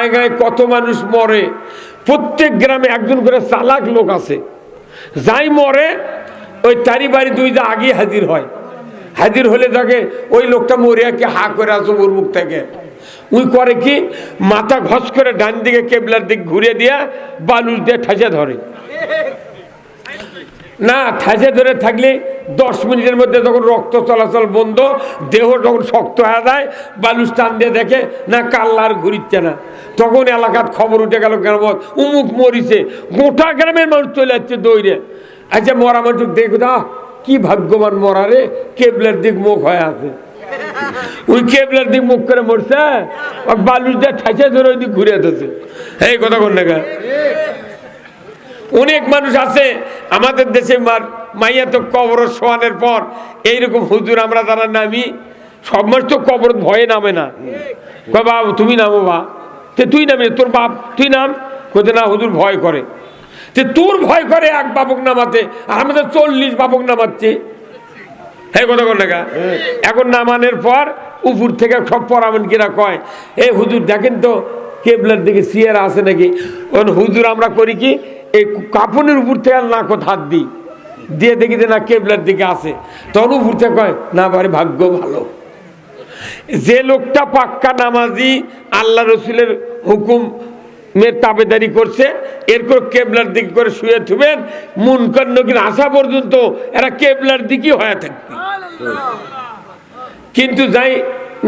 গায়ে গায়ে কত মানুষ মরে, প্রত্যেক গ্রামে একজন করে চালাক লোক আছে, যাই মরে ওই তারি বাড়ি দুইটা আগে হাজির হয়। হাজির হলে তাকে ওই লোকটা মরিয়া কে হা করে আসো ওর মুখ থেকে, উই করে কি মাথা ঘস করে ডান দিকে কেবলার দিক ঘুরে দিয়া বালুর দিয়ে ঠাসে ধরে। না ঠাসে ধরে থাকলে 10 মিনিটের মধ্যে যখন রক্ত চলাচল বন্ধ, দেহ যখন শক্ত হয়ে যায়, বালুর টান দিয়ে দেখে না কাল্লার ঘুরিচ্ছে না, তখন এলাকার খবর উঠে গেল গ্রামত উমুক মরিছে, গোটা গ্রামের মানুষ চলে যাচ্ছে দৌড়ে। আচ্ছা মরা মানুষ দেখো না কি ভাগ্যবান মরা রে, কেবলার দিক মুখ হয়ে আছে, ওই কেবলার দিক মুখ করে মরছে, বালুর দিয়ে ঠাসে ধরে ওই দিক ঘুরে আসছে। এই কথা কোন না, অনেক মানুষ আছে আমাদের দেশে মাইয়া তো কবর শোয়ানোর পর এইরকম হুজুর আমরা যারা নামি, সব মানুষ তো কবর ভয়ে নামে না, বাবা তুমি নামো, বা তুই নামে তোর বাপ তুই নাম, কোথায় না হুজুর ভয় করে, তোর ভয় করে এক বাবক নামাতে, আর আমাদের 40 বাবক নামাচ্ছি। হ্যাঁ কথা কর না। এখন নামানোর পর উপর থেকে সব পরামনকিরা কয় এই হুজুর দেখেন তো কেবলার দিকে সিয়ারা আছে নাকি। হুজুর আমরা করি কি এই কাপনের উপর থেকে নাকত হাত দিই, দিয়ে দেখি যে না কেবলার দিকে আছে, তখন উপর থেকে কয় না বাড়ি ভাগ্য ভালো। যে লোকটা পাক্কা নামাজি আল্লাহ রসুলের হুকুম তাবেদারি করছে, এরপর কেবলার দিক করে শুয়ে থুবেন, মুনকার নকির আসা পর্যন্ত এরা কেবলার দিকই হয়ে থাকবে। কিন্তু যাই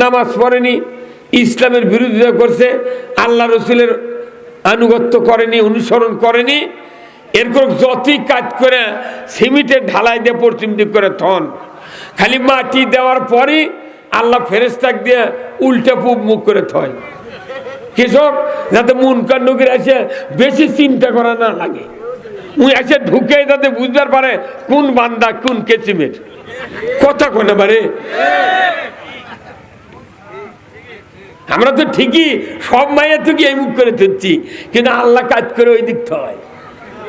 নামাজ পড়েনি, ইসলামের বিরোধিতা করছে, আল্লাহ রসুলের আনুগত্য করেনি, অনুসরণ করেনি, এরপর যতই কাজ করে সিমেন্টের ঢালাই দিয়ে পশ্চিম দিক করে থন, খালি মাটি দেওয়ার পরই আল্লাহ ফেরেশতাক দিয়ে উল্টে পূব মুখ করে থয়। কৃষক যাতে মুনকার নকির এসে বেশি চিন্তা করা না লাগে, উনি এসে ঢুকে যাতে বুঝতে পারে কোন বান্দা কোন কেচিমের কথা কোনে পারে। আমরা তো ঠিকই সব মায়ের থেকে এই মুখ করে ধরছি, কিন্তু আল্লাহ কাজ করে ওই দিক হয়।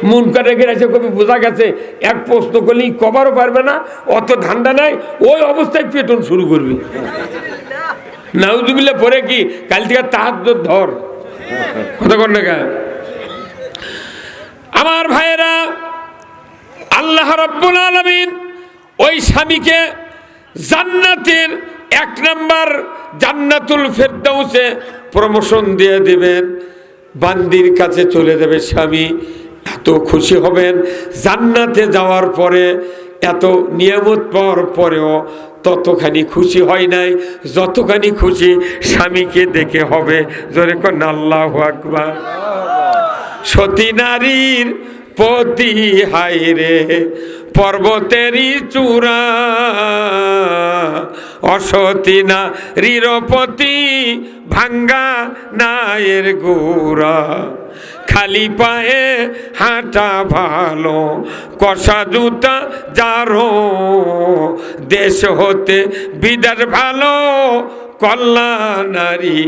মুনকার রেখে এসে কবি বোঝা গেছে এক প্রশ্ন করলেই কবারও পারবে না, অত ধান্দা নাই, ওই অবস্থায় পেটন শুরু করবি। নাউজুবিল্লাহ পরে কি কাল থেকে তাহাজ্জুদ ধর কথা কর না। আমার ভাইয়েরা, আল্লাহ রাব্বুল আলামিন ওই স্বামীকে জান্নাতের 1 নম্বর জান্নাতুল ফেরদাউসে প্রমোশন দিয়ে দিবেন, বান্দির কাছে চলে যাবে স্বামী, এত খুশি হবেন। জান্নাতে যাওয়ার পরে এত নিয়ামত পাওয়ার পরেও ততখানি খুশি হয় নাই যতখানি খুশি স্বামীকে দেখে হবে। জোরে কোন আল্লাহু আকবার। সতী নারীর পতি হায় রে পর্বতেরই চূড়া, অসতী নারীর পতি ভাঙ্গা নায়ের গোড়া, খালি পায়ে হাঁটা ভালো কষা জুতা যারো, দেশ হতে বিদার ভালো কল্যাণ নারী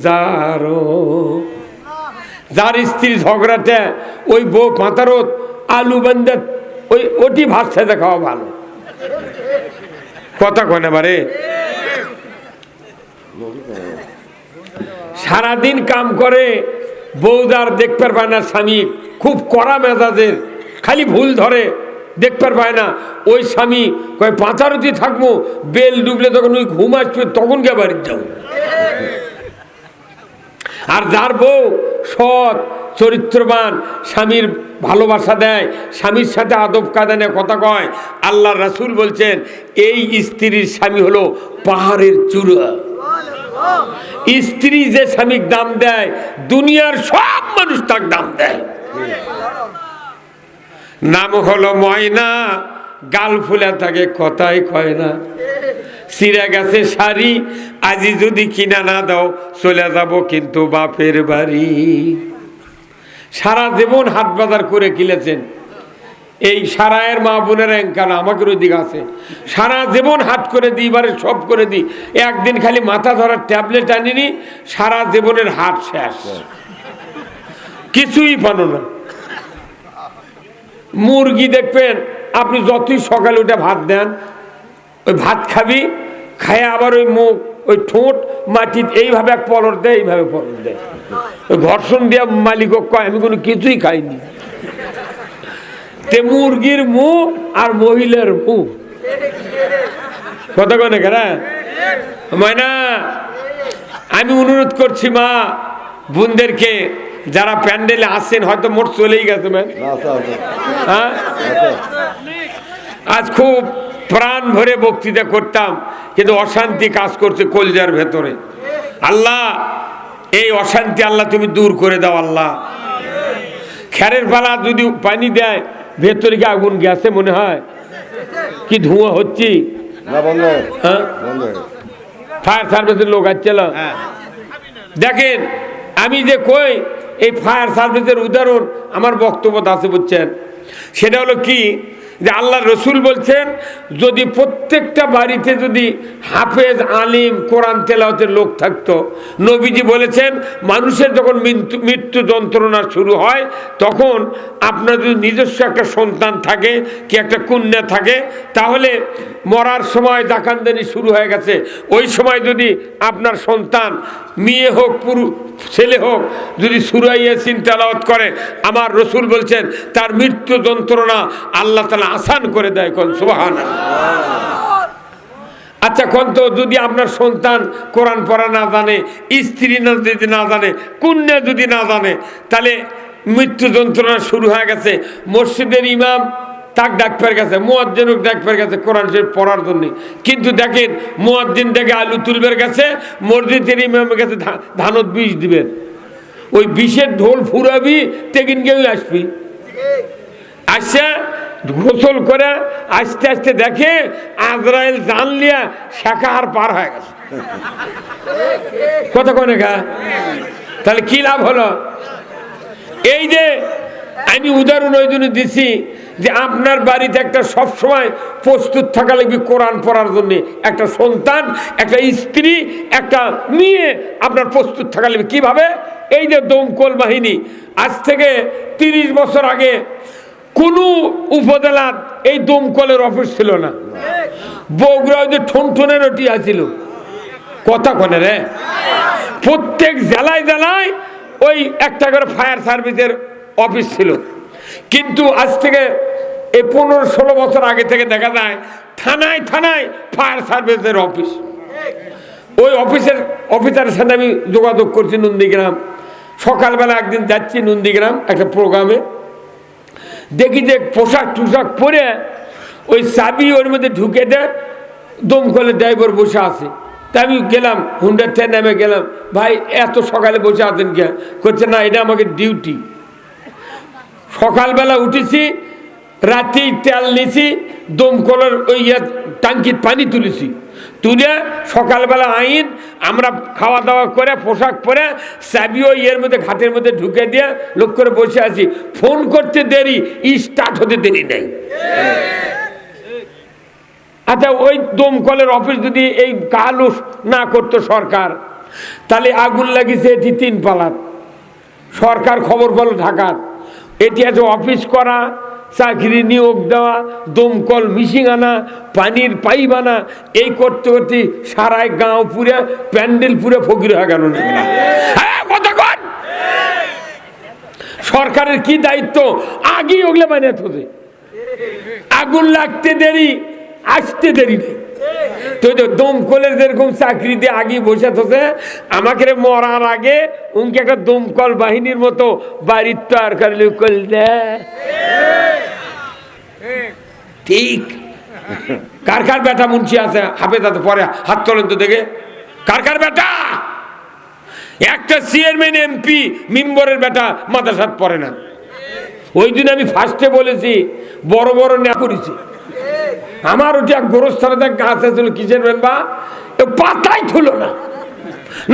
যারো। যার স্ত্রী ঝগড়াতে ওই বউ পাতারত আলু বান্ধে ওই ওটি ভাত সাথে খাওয়া ভালো কথা কনে বারে। সারাদিন কাম করে বউদার দেখতে পায় না, স্বামী খুব কড়া মেজাজের, খালি ভুল ধরে দেখতে পায় না। ওই স্বামী কয় পাঁচারতি থাকবো, বেল ডুবলে তখন ওই ঘুম আসবে, তখন কে বাড়ির যাও। আর যার বউ সৎ চরিত্রবান, স্বামীর ভালোবাসা দেয়, স্বামীর সাথে আদব কায়দা কথা কয়, আল্লাহ রাসূল বলছেন এই স্ত্রীর স্বামী হলো পাহাড়ের চূড়া। স্ত্রী যে স্বামীর দাম দেয় দুনিয়ার সব মানুষ তার দাম দেয়। নাম হলো ময়না, গাল ফুলে থাকে কথাই কয় না, সিরা গেছে শাড়ি আজি যদি কিনা না দাও চলে যাব কিন্তু বাপের বাড়ি। সারা জীবন হাট বাজার করে কিনেছেন, এই সারায়ের মা বোনের এঙ্কার আমাকে ওদিকে আছে, সারা জীবন হাট করে দিই, এবারে সব করে দিই, একদিন খালি মাথা ধরার ট্যাবলেট আনিনি, সারা জীবনের হাট শেষ, কিছুই পানো না। মুরগি দেখবেন আপনি যতই সকালে উঠে ভাত দেন, ওই ভাত খাবি, খায় আবার ওই মুখ ওই ঠোঁট মাটি এইভাবে এক পলর দেয়, এইভাবে পলর দেয়। ওই ঘর্ষণ দিয়ে মালিক কয় আমি কোনো কিছুই খাইনি। তে মুরগির মুখ আর মহিলার মুখ কথা কনে কেনা ময়না। আমি অনুরোধ করছি মা বোনদেরকে, যারা প্যান্ডেলে আসেন, হয়তো মোট চলেই গেছে ম্যাম, হ্যাঁ আজ খুব প্রাণ ভরে বক্তৃতা করতাম, কিন্তু অশান্তি কাজ করছে কলজার ভেতরে। আল্লাহ এই অশান্তি আল্লাহ তুমি দূর করে দাও আল্লাহ। খেরের পালা যদি পানি দেয় ভেতরে কি আগুন গেছে মনে হয়? কি ধোঁয়া হচ্ছে? ফায়ার সার্ভিসের লোক আসছিল। দেখেন আমি যে কই এই ফায়ার সার্ভিসের উদাহরণ আমার বক্তব্য আছে বুঝছেন, সেটা হলো কি যে আল্লাহ রসুল বলছেন যদি প্রত্যেকটা বাড়িতে যদি হাফেজ আলিম কোরআন তেলাওয়াতের লোক থাকতো, নবীজি বলেছেন মানুষের যখন মৃত্যু যন্ত্রণা শুরু হয় তখন আপনার যদি নিজস্ব একটা সন্তান থাকে কি একটা কন্যা থাকে, তাহলে মরার সময় দাকানদানি শুরু হয়ে গেছে, ওই সময় যদি আপনার সন্তান মেয়ে হোক পুরুষ ছেলে হোক যদি সূরা ইয়াসিন তেলাওয়াত করে, আমার রসুল বলছেন তার মৃত্যু যন্ত্রণা আল্লাহ তাআলা আসান করে দেয়। কোন সুবহানাল্লাহ। আচ্ছা কোন তো যদি আপনার সন্তান কোরআন পড়া না জানে, স্ত্রী যদি না জানে, কন্যা যদি না জানে, তাহলে মৃত্যু যন্ত্রণা শুরু হয়ে গেছে। মসজিদের ইমাম তাক ডাক পেয়ে গেছে, মুয়াজ্জিন ডাক পেয়ে গেছে কোরআন শরীফ পড়ার জন্য, কিন্তু দেখেন মুয়াজ্জিন থেকে আলু তুলবের গেছে, মসজিদের ইমামের কাছে ধানত বিষ দিবেন, ওই বিষের ঢোল ফুরাবি তেকিন কেউ আসবি, আসছে গোসল করে আস্তে আস্তে দেখে আজরাইল জানলিয়া শাখাহার পার হয়ে গেছে। কত কোনে গা, তাহলে কি লাভ হলো? এই যে আমি উদাহরণ ওই জন্য দিছি যে আপনার বাড়িতে একটা সবসময় প্রস্তুত থাকা লাগবে কোরআন পড়ার জন্য, একটা সন্তান, একটা স্ত্রী, একটা মেয়ে আপনার প্রস্তুত থাকা লাগবে। কিভাবে? এই যে দমকল বাহিনী আজ থেকে 30 বছর আগে কোনো উপজেলার এই দমকলের অফিস ছিল না, বগুড়া যে ঠনঠনের ওটি আছিল, কথা কনে রে, প্রত্যেক জেলায় জেলায় ওই একটা করে ফায়ার সার্ভিসের অফিস ছিল। কিন্তু আজ থেকে এই 15-16 বছর আগে থেকে দেখা যায় থানায় থানায় ফায়ার সার্ভিসের অফিস। ওই অফিসারের সাথে আমি যোগাযোগ করছি নন্দীগ্রাম। সকালবেলা একদিন যাচ্ছি নন্দীগ্রাম একটা প্রোগ্রামে, দেখি যে পোশাক টুশাক পরে ওই চাবি ওর মধ্যে ঢুকে দেয়, দমকলের ড্রাইভার বসে আছে। তা আমি গেলাম, হুন্ডার থেকে নেমে গেলাম, ভাই এত সকালে বসে আছেন কে? করছে না এটা আমাকে ডিউটি। সকালবেলা উঠেছি, রাতেই তেল নিয়েছি, দমকলের ওই টাঙ্কির পানি তুলেছি, তুলে সকালবেলা আইন আমরা খাওয়া দাওয়া করে পোশাক পরে চাবিও এর মধ্যে ঘাটের মধ্যে ঢুকে দিয়ে লোক করে বসে আছি। ফোন করতে দেরি, স্টার্ট হতে দেরি নেই। আচ্ছা ওই দমকলের অফিস যদি এই কালুস না করতো সরকার, তাহলে আগুন লাগিয়েছে এটি 3 পালাত, সরকার খবর পেল ঢাকার, এটি আছে অফিস করা, চাকরি নিয়োগ দেওয়া, দমকল মিশিং আনা, পানির পাইপ আনা, এই করতে করতে সারাই গাঁও পুরে প্যান্ডেল পুরে ফকির হয়ে গেল। সরকারের কি দায়িত্ব? আগেই ওগুলো বানিয়ে থোছে, আগুন লাগতে দেরি, আসতে দেরি নেই। তো দমকলের যেরকম চাকরি দিয়ে আগে বসে থাকে, আমাকে মরার আগে উনকে একটা দমকল বাহিনীর মতো বাড়ির তৈরি করে ঠিক। কার কার বেটা মুন্সি আছে হাফেজাতে পরে হাত তোলেন তো দেখে, কার কার বেটা? একটা চেয়ারম্যান এমপি মেম্বারের বেটা মাদ্রাসাত পড়ে না। ওই দিন আমি ফার্স্টে বলেছি বড় বড় না করেছি, আমার ওটা গোরস্থানে গাছ আছিল, কিসের বেনবা পাতাই থুলো না,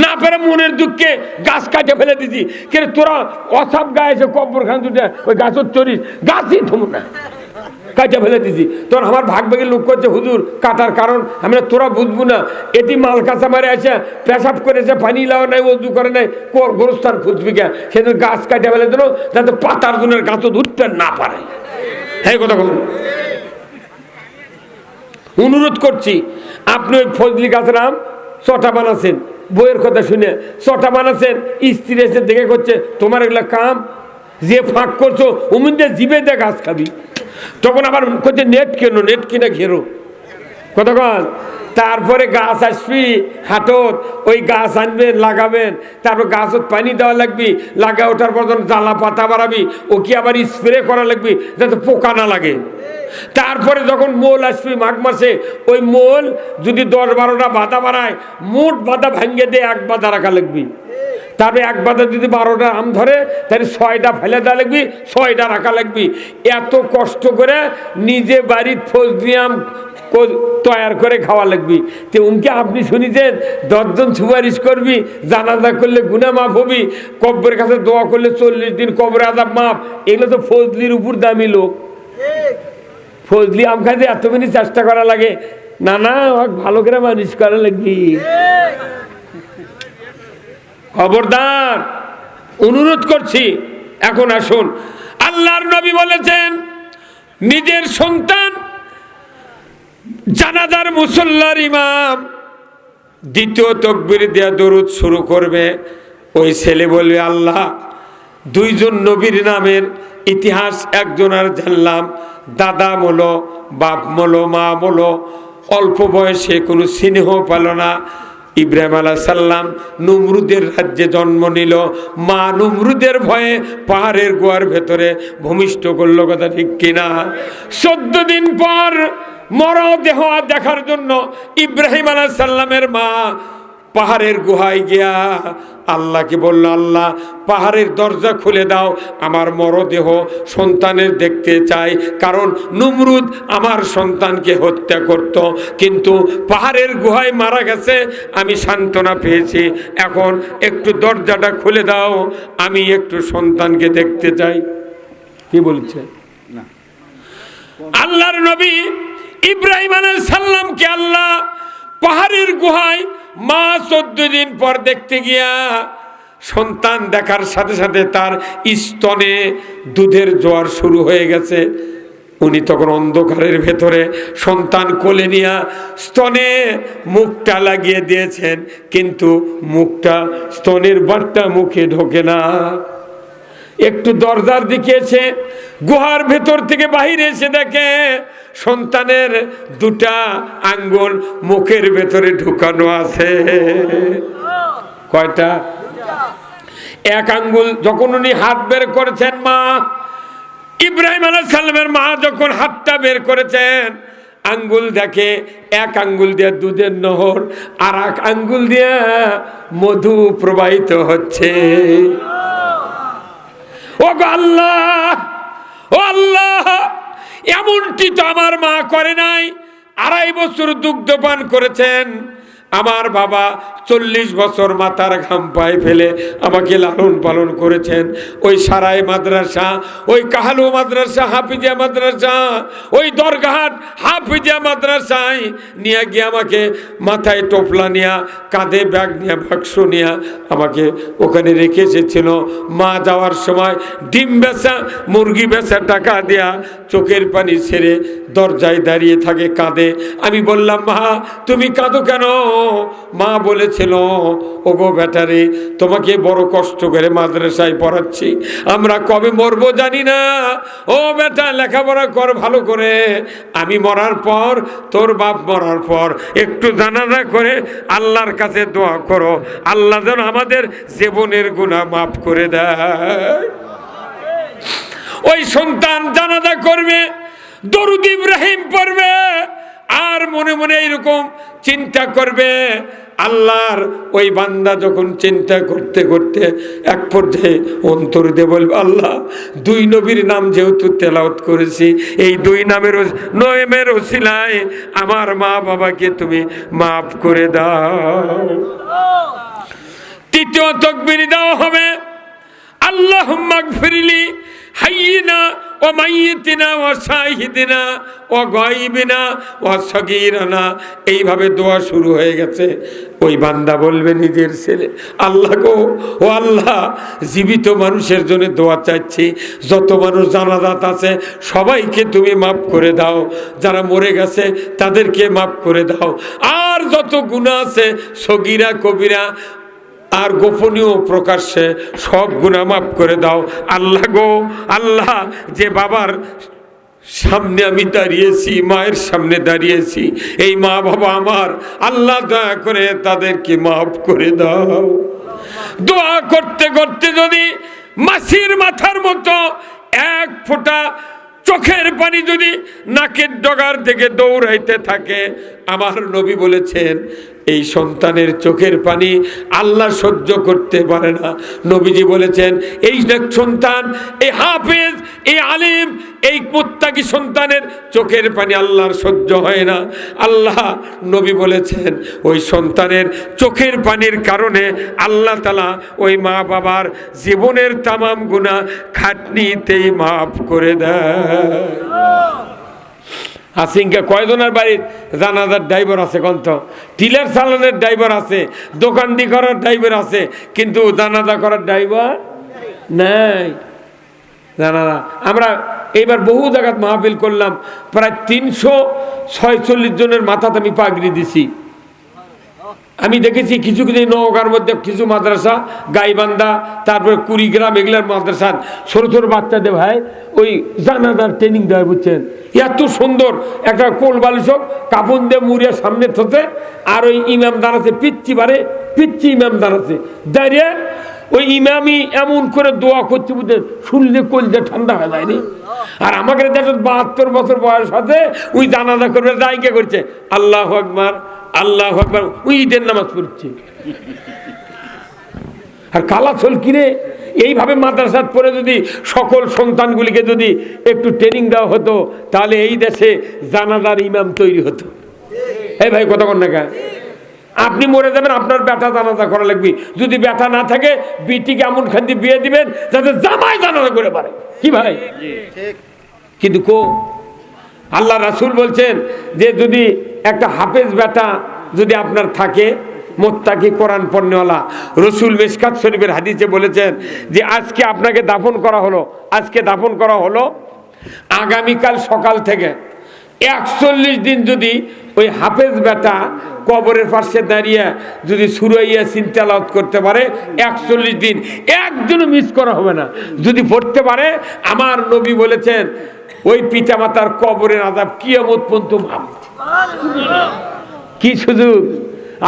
না পেরে মনের দুঃখে গাছ কাটে ফেলে দিছি। কিন্তু তোরা অসাব গায়ে কব্বর খান দুটা ওই গাছের চরিস, গাছই থমু না, কাটে ফেলে দিছি। তোর আমার ভাগ ভাগে লোক করছে হুজুর কাটার কারণ আমরা তোরা বুঝবো না, এটি মাল কাঁচা মারে আসে পেশাব করেছে, পানি লাওয়া নাই, ওজু করে নাই, গোরস্থান খুঁজবি কে? সেদিন গাছ কাটে ফেলে দিল যাতে পাতার জনের গাছও ধরতে না পারে। হ্যাঁ কথা বলুন, অনুরোধ করছি আপনি ওই ফজলি গাছের আম চটা বানাচ্ছেন, বইয়ের কথা শুনে চটা বানাচ্ছেন, স্ত্রী এসে দেখে করছে তোমার এগুলা কাম, যে ফাঁক করছো অমিনদের জিভে দিয়ে গাছ খাবি। তখন আবার করছে নেট কেন, নেট কিনা ঘেরো কতক্ষণ। তারপরে গাছ আসবি হাটত, ওই গাছ আনবেন লাগাবেন, তারপর গাছত পানি দেওয়া লাগবি, লাগা ওঠার পর জ্বালা পাতা বাড়াবি, ও কি আবার স্প্রে করা লাগবি যাতে পোকা না লাগে। তারপরে যখন মোল আসবি মাঘ মাসে, ওই মোল যদি 10-12টা বাধা বাড়ায়, মোট বাধা ভাঙ্গে দিয়ে 1 বাধা রাখা লাগবি। তারপরে 1 বাধা যদি 12টা আম ধরে তাহলে 6টা ফেলে দেওয়া লাগবি, 6টা রাখা লাগবি। এত কষ্ট করে নিজে বাড়ির ফজলি আম তৈয়ার করে খাওয়া লাগবি। তো উনকে আপনি শুনেছেন 10 জন সুপারিশ করবি, জানাজা করলে গুনাহ মাফ হবি, কবরের কাছে দোয়া করলে 40 দিন কবরে আযাব মাফ। এগুলো তো ফজলির উপর দামি লোক। ফজলি আম খাইতে এতখানি চেষ্টা করা লাগে না, না ভালো করে মানুষ করা লাগবি। খবরদার, অনুরোধ করছি। এখন আসুন, আল্লাহর নবী বলেছেন নিজের সন্তান জানাজার মুসল্লার ইমাম, দ্বিতীয় তাকবীর দেয়া দরুদ শুরু করবে, ওই ছেলে বলবে আল্লাহ 2 জন নবীর নামের ইতিহাস একজন আর জানলাম, দাদা মলো, বাপ মলো, মা মলো, অল্প বয়সে কোনো স্নেহ পেল না। ইব্রাহিম আলাইহিস সালাম নমরুদের রাজ্যে জন্ম নিল, মা নমরুদের ভয়ে পাহাড়ের গুহার ভেতরে ভূমিষ্ঠ করলো, কথা ঠিক কিনা। 14 দিন পর মরদেহ দেখার জন্য ইব্রাহিম আলাইহিস সালামের মা পাহাড়ের গুহায় গিয়া আল্লাহকে বলল, আল্লাহ পাহাড়ের দরজা খুলে দাও, আমার মরদেহ সন্তানের দেখতে চাই, কারণ নমরুদ আমার সন্তানকে হত্যা করত, কিন্তু পাহাড়ের গুহায় মারা গেছে, আমি সান্ত্বনা পেয়েছি, এখন একটু দরজাটা খুলে দাও, আমি একটু সন্তানকে দেখতে চাই। কি বলছে না, আল্লাহর নবী ইব্রাহিম আলাইহিস সালামকে আল্লাহ পাহাড়ের গুহায় মা 14 দিন পর দেখতে গিয়া সন্তান দেখার সাথে সাথে তার স্তনে দুধের জোয়ার শুরু হয়ে গেছে। উনি তখন অন্ধকারের ভেতরে সন্তান কোলে নিয়া স্তনে মুখটা লাগিয়ে দিয়েছেন, কিন্তু মুখটা স্তনের বাটটা মুখে ঢোকে না। একটু দরজার দিকে এসে গুহার ভেতর থেকে বাহিরে এসে দেখে সন্তানের 2টা আঙ্গুল মুখের ভেতরে ঢুকানো আছে। কয়টা? 1 আঙ্গুল। যখন উনি হাত বের করেছেন, মা ইব্রাহিম আলাইহিস সালামের মা যখন হাতটা বের করেছেন, আঙ্গুল দেখে 1 আঙ্গুল দিয়ে দুধের নহর, আর 1 আঙ্গুল দিয়ে মধু প্রবাহিত হচ্ছে। ও আল্লাহ, ও আল্লাহ, এমনটি তো আমার মা করে নাই। 2.5 বছর দুগ্ধ পান করেছেন। আমার বাবা 40 বছর মাথার ঘাম পায়ে ফেলে আমাকে লালন পালন করেছেন। ওই সারাই মাদ্রাসা, ওই কাহালু মাদ্রাসা, হাফিজিয়া মাদ্রাসা, ওই দরগাহাট হাফিজিয়া মাদ্রাসায় নিয়ে গিয়ে আমাকে মাথায় টোপলা নিয়া, কাঁধে ব্যাগ নিয়ে, বাক্স নিয়ে আমাকে ওখানে রেখে এসেছিল। মা যাওয়ার সময় ডিম বেচা, মুরগি বেচা টাকা দেয়া চোখের পানি ছেড়ে দরজায় দাঁড়িয়ে থাকে, কাঁদে। আমি বললাম, মা তুমি কাঁদো কেন? মা বলেছিল, ওগো বেটারে, তোমাকে বড় কষ্ট করে মাদ্রাসায় পড়াচ্ছি, আমরা কবে মরবো জানি না। ও বেটা, লেখাপড়া কর ভালো করে, আমি মরার পর, তোর বাপ মরার পর একটু জানাজা করে আল্লাহর কাছে দোয়া করো, আল্লাহ যেন আমাদের জীবনের গুনাহ মাফ করে দেয়। ওই সন্তান জানাজা করবে, দরুদ ইব্রাহিম পড়বে, আর মনে মনে এইরকম চিন্তা করবে। আল্লাহর ওই বান্দা যখন চিন্তা করতে করতে এক পর্যায়ে অন্তর দিয়ে বলবে, আল্লাহ 2 নবীর নাম যেহেতু তেলাওয়াত করেছি, এই 2 নামের ওসিলায় আমার মা বাবাকে তুমি মাফ করে দাও। 3য় তাকবীর দেওয়া হবে, আল্লাহুম্মা গফিরলি হাইয়িনা ও মাইয়িতিনা ও শাহিদিনা ও গায়বিনা ও সগীরানা। এইভাবে দোয়া শুরু হয়ে গেছে। ওই বান্দা বলবে নিজের ছেলে, আল্লাহ গো, ও আল্লাহ, জীবিত মানুষের জন্য দোয়া চাচ্ছি, যত মানুষ জানাজাত আছে সবাইকে তুমি মাফ করে দাও, যারা মরে গেছে তাদেরকে মাফ করে দাও। আর আর যত গুনাহ আছে সগীরা কবিরা আর গোপনীয় প্রকাশ্যে সব গুনাহ মাফ করে দাও আল্লাহ গো। আল্লাহ, যে বাবার সামনে আমি দাঁড়িয়েছি, মায়ের সামনে দাঁড়িয়েছি, এই মা বাবা আমার, আল্লাহ দয়া করে তাদেরকে মাফ করে দাও। দোয়া করতে করতে যদি মাছির মাথার মতো এক ফোঁটা চোখের পানি যদি নাকের ডগার থেকে দৌড়াইতে থাকে, আমার নবী বলেছেন এই সন্তানের চোখের পানি আল্লাহ সহ্য করতে পারে না। নবীজি বলেছেন এই সন্তান, এই হাফেজ, এই আলিম, এই মুত্তাকি সন্তানের চোখের পানি আল্লাহর সহ্য হয় না। আল্লাহ নবী বলেছেন ওই সন্তানের চোখের পানির কারণে আল্লাহ তাআলা ওই মা বাবার জীবনের তামাম গুনাহ খাটনিতেই মাফ করে দেয়। আসিংকে কয়জনের বাড়ির জানাজার ড্রাইভার আছে কন্ত, টিলার চালানের ড্রাইভার আছে, দোকানদি করার ড্রাইভার আছে, কিন্তু জানাজা করার ড্রাইভার নাই। জানাজা আমরা এইবার বহু জায়গায় মাহফিল করলাম, প্রায় 346 জনের মাথাতে আমি পাগড়ি দিছি। আমি দেখেছি কিছু কিছু নওগাঁর মধ্যে কিছু মাদ্রাসা, গাইবান্ধা, তারপরে কুড়িগ্রাম, এগুলার মাদ্রাসা ছোট ছোট বাচ্চাদের ভাই ওই জানাজার ট্রেনিং দেয়, বুঝছেন? এত সুন্দর একটা কোল বালিশক কাপড় দিয়ে মুড়িয়ে সামনে থতে, আর ওই ইমাম দাঁড়াচ্ছে পিচ্ছি বারে পিচ্ছি ইমাম দাঁড়াচ্ছে, দাঁড়িয়ে ওই ইমামই এমন করে দোয়া করছে, বুঝছেন? শুনলে কলজা ঠান্ডা হয়ে যায়নি। আর আমাকে দেখো 72 বছর বয়স আছে, ওই জানাজা করবে দায়িকা করছে আল্লাহু আকবার আল্লাহু আকবার, ওই ঈদের নামাজ পড়ছে। আর কালা চল কিনে এইভাবে মাদ্রাসাত পড়ে যদি সকল সন্তানগুলিকে যদি একটু ট্রেনিং দেওয়া হতো, তাহলে এই দেশে জানাজার ইমাম তৈরি হতো। এই ভাই কথা কন না কেন? আপনি মরে যাবেন, আপনার ব্যাটা জানাজা করা লাগবে। যদি ব্যাটা না থাকে, বিটিকে এমন খান্তি বিয়ে দিবেন যাতে জামাই জানাজা করে পারে। কি ভাই? কিন্তু আল্লাহ রাসূল বলছেন যে যদি একটা হাফেজ বেটা যদি আপনার থাকে, মুত্তাকি কোরআন পড়নেওয়ালা, রসুল মিশকাত শরীফের হাদিসে বলেছেন যে আজকে আপনাকে দাফন করা হলো, আজকে দাফন করা হলো, আগামীকাল সকাল থেকে 41 দিন যদি ওই হাফেজ বেটা কবরের পাশে দাঁড়িয়ে যদি সূরা ইয়াসিন তেলাওয়াত করতে পারে, 41 দিন একজনও মিস করা হবে না। যদি পড়তে পারে, আমার নবী বলেছেন ওই পিতামাতার কবরের আযাব কিয়ামত পর্যন্ত মাফ। কি সুযোগ!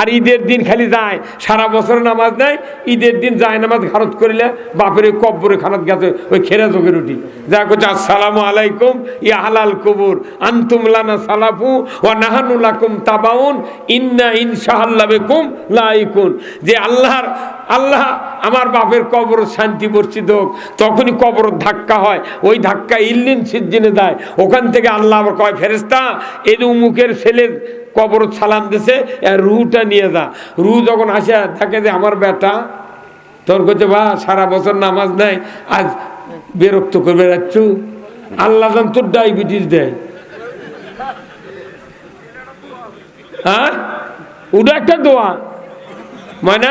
আর ঈদের দিন খালি যায়, সারা বছর নামাজ নাই, ঈদের দিন যায় নামাজ ঘারত করিলে বাপের ওই কবরে খানাত গেছে ওই খেরা চোখে রুটি যা করছে আসসালামু আলাইকুম ইয়া হালাল কবুর আনতুম লানা সালাফু ওয়া নাহানু লাকুম তাবাউন ইন্না ইনশাআল্লাহ বিকুম লাইকুন। যে আল্লাহ আমার বাপের কবর শান্তি বর্ষিত হোক, তখনই কবর ধাক্কা হয়, ওই ধাক্কা ইল্লিন সিজ্জিনে দেয়। ওখান থেকে আল্লাহ আবার কয় ফেরেশতা এই উমুকের ছেলের কবর সালাম দিছে, রুটা নিয়ে যা। রু যখন আসে থাকে যে আমার বেটা, তোর কাছে বা সারা বছর নামাজ নাই, আজ বিরক্ত করবে যাচ্ছু, আল্লাহ জান তোর ডায়াবেটিস দেয়। হ্যাঁ, ওটা একটা দোয়া। মানে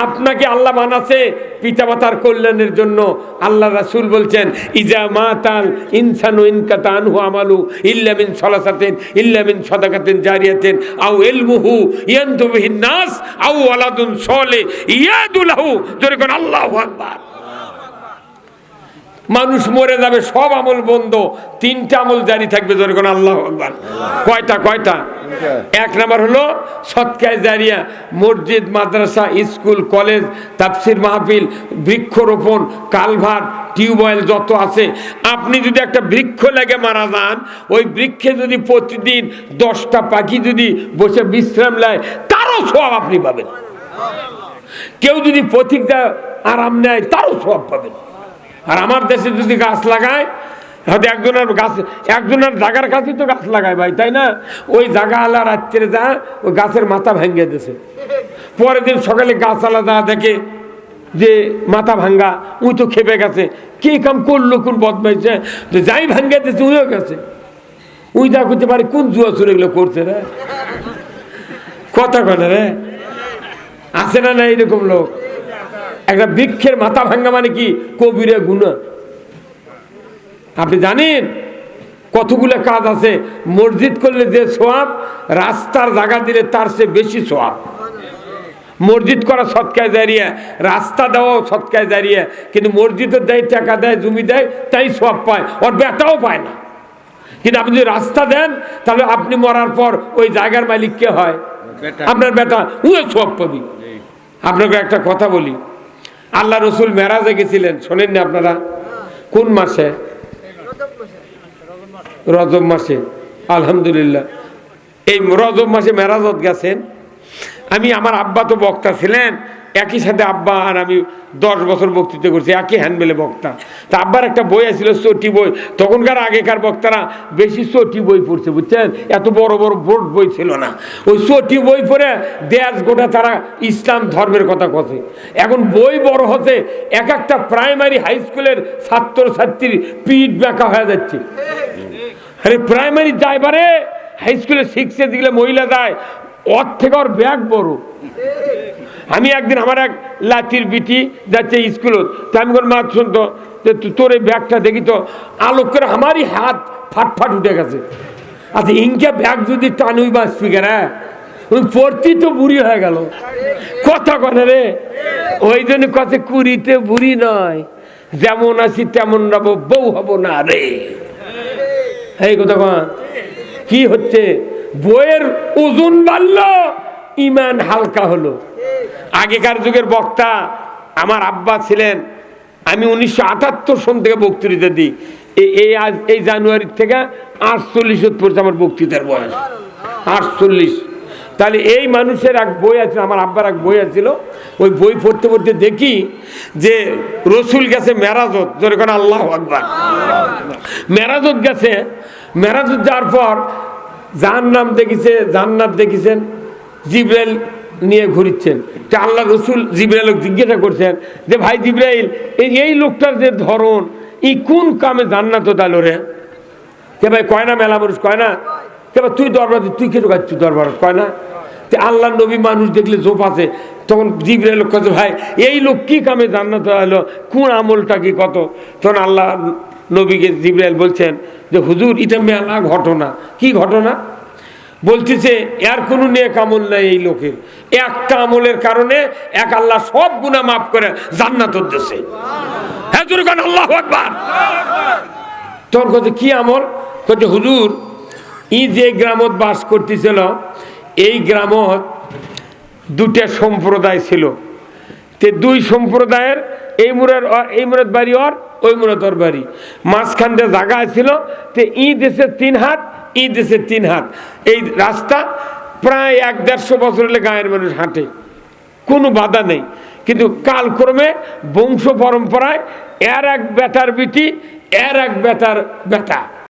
আপনাকে আল্লাহ বানাচ্ছে পিতামাতার কল্যাণের জন্য। আল্লাহ রাসূল বলছেন ইজা মাতাল ইনসানু ইনকাতা আনহু আমালু ইল্লা মিন সালাসাতিন ইল্লা মিন সাদাকাতিন জারিয়াতিন আও ইলমুহু ইয়ানতু বিহিন নাস আও ওয়ালাদুন সালিহ ইয়াদু লাহু। জোরে কোন আল্লাহু আকবার। মানুষ মরে যাবে, সব আমল বন্ধ, 3টা আমল জারি থাকবে। জোরে কোন আল্লাহু আকবার। কয়টা? 1 নাম্বার হলো সদকায়ে জারিয়া, মসজিদ, মাদ্রাসা, স্কুল, কলেজ, তাফসির মাহফিল, বৃক্ষরোপণ, কালভার্ট, টিউবওয়েল যত আছে, আপনি যদি একটা বৃক্ষ লেগে মারা যান, ওই বৃক্ষে যদি প্রতিদিন 10টা পাখি যদি বসে বিশ্রাম নেয়, তারও সওয়াব আপনি পাবেন। কেউ যদি পথিকটা আরাম নেয়, তারও সওয়াব পাবেন। আর আমার দেশে যদি গাছ লাগায়, হয়তো একজনের জায়গার কাছেই তো গাছ লাগায় ভাই, তাই না? ওই জায়গা আলা রাত্রে যা ওই গাছের মাথা ভেঙে দিয়েছে, পরের দিন সকালে গাছ আলা যা দেখে যে মাথা ভাঙ্গা, ওই তো খেপে গেছে, কি কাম করলো, কোন বদমাইছে, যাই ভাঙ্গে দিয়েছে ওইও গেছে। ওই যা করতে পারে, কোন জুয়া চুরে এগুলো করছে রে, কথা কনে রে, আছে না? এইরকম লোক। একটা বৃক্ষের মাথা ভাঙ্গা মানে কি? কবিরা গুনাহ। আপনি জানেন কতগুলো কাজ আছে। মসজিদ করলে যে সোয়াব, রাস্তার জায়গা দিলে তার চেয়ে বেশি সোয়াব। মসজিদ করা সৎকায় জারিয়া, রাস্তা দেওয়াও সৎকায় জারিয়া, কিন্তু মসজিদও দেয়, টাকা দেয়, জমি দেয়, তাই সোয়াব পায়, ওর বেটাও পায় না। কিন্তু আপনি যদি রাস্তা দেন, তাহলে আপনি মরার পর ওই জায়গার মালিক কে হয়? আপনার বেটা, উয়ে সোয়াব পাবি। আপনাকে একটা কথা বলি, আল্লাহ রসুল মেরাজে গেছিলেন, শোনেন না আপনারা? কোন মাসে? রজব মাসে। আলহামদুলিল্লাহ, এই রজব মাসে মেরাজত গেছেন। আমি, আমার আব্বা তো বক্তা ছিলেন, একই সাথে আব্বা আর আমি 10 বছর বক্তৃতা করছি, একই হ্যান্ডবেলে বক্তা। তা আব্বার একটা বই আছিল, চটি বই। তখনকার আগেকার বক্তারা বেশি চটি বই পড়ছে, বুঝছেন? এত বড় বড় বোর্ড বই ছিল না। ওই চটি বই পড়ে দেশ গোটা তারা ইসলাম ধর্মের কথা কথা। এখন বই বড় হতে এক একটা প্রাইমারি হাই স্কুলের ছাত্র ছাত্রীর পিঠ ব্যাকা হয়ে যাচ্ছে। আরে প্রাইমারি যাইবারে, হাই স্কুলে 6-এ দিলে মহিলা যায়, ওর থেকে ওর ব্যাগ বড়। আমি একদিন আমার এক লাচির বিটি যাচ্ছে স্কুলত, তা আমি মা শুনতো যে তোর এই ব্যাগটা দেখি তো, আলোক করে আমারই হাত ফাটফাট উঠে গেছে। আচ্ছা, ইনকা ব্যাগ যদি টানুই বা স্পিকার, হ্যাঁ পড়তি তো বুড়ি হয়ে গেল। কথা কথা রে, ওই জন্য কথা কুড়িতে বুড়ি নয়, যেমন আছি তেমন রব, বউ হব না রে। এই কথা কি হচ্ছে? বইয়ের ওজন বাড়লো, ইমান হালকা হলো। আগেকার যুগের বক্তা আমার আব্বা ছিলেন। আমি 1978 সন থেকে বক্তৃতা দিই। এই জানুয়ারির থেকে 48 পড়ছে আমার বক্তৃতার বয়স, 48। তাহলে এই মানুষের এক বই আছে, আমার আব্বার এক বই আছিল। ওই বই পড়তে পড়তে দেখি যে রসুল গেছে মেরাজত, যেরকম আল্লাহু আকবার, মেরাজত গেছে। মেরাজত যাওয়ার পর জাহান্নাম দেখেছে, জান্নাত দেখেছেন, জিবরাইল নিয়ে ঘুরিচ্ছেন। তা আল্লাহ রসুল জিবরাইল জিজ্ঞাসা করছেন যে ভাই জিবরাইল, এই লোকটার যে ধরন, ই কোন কামে জান্নাত দালো রে? কে ভাই কয় না, মেলা মানুষ কয় না, কে ভাই তুই দরবার, তুই কেটে খাচ্ছি দরবার, কয় না? তো আল্লাহ নবী মানুষ দেখলে জোপ আছে। তখন জিবরাইল কাছে, ভাই এই লোক কি কামে জান্নাত এলো, কোন আমলটা কি কত? তখন আল্লাহ নবীকে জিবরাইল বলছেন যে হুজুর, এটা মেলা ঘটনা। কি ঘটনা? বলতেছে এর কোনো নেক আমল নাই এই লোকের, একটা আমলের কারণে এক আল্লাহ সব গুনাহ মাফ করে জান্নাত দিয়েছে। হ্যাঁ জোরে কোন আল্লাহু আকবার। তোর কাছে কি আমল? কইছে হুজুর, ই যে গ্রামত বাস করতেছিল, এই গ্রামত 2টা সম্প্রদায় ছিল। তে 2 সম্প্রদায়ের এই মুরাদ বাড়ি ওর, ওই মুরাদ ওর বাড়ি, মাঝখান দিয়ে জায়গা ছিল। তে ই দেশে 3 হাত, ই দেশে 3 হাত। এই রাস্তা প্রায় 1-150 বছর হলে গায়ের মানুষ হাঁটে, কোনো বাধা নেই। কিন্তু কালক্রমে বংশ পরম্পরায় এর এক বেটার বিটি, এর এক বেটার বেটা,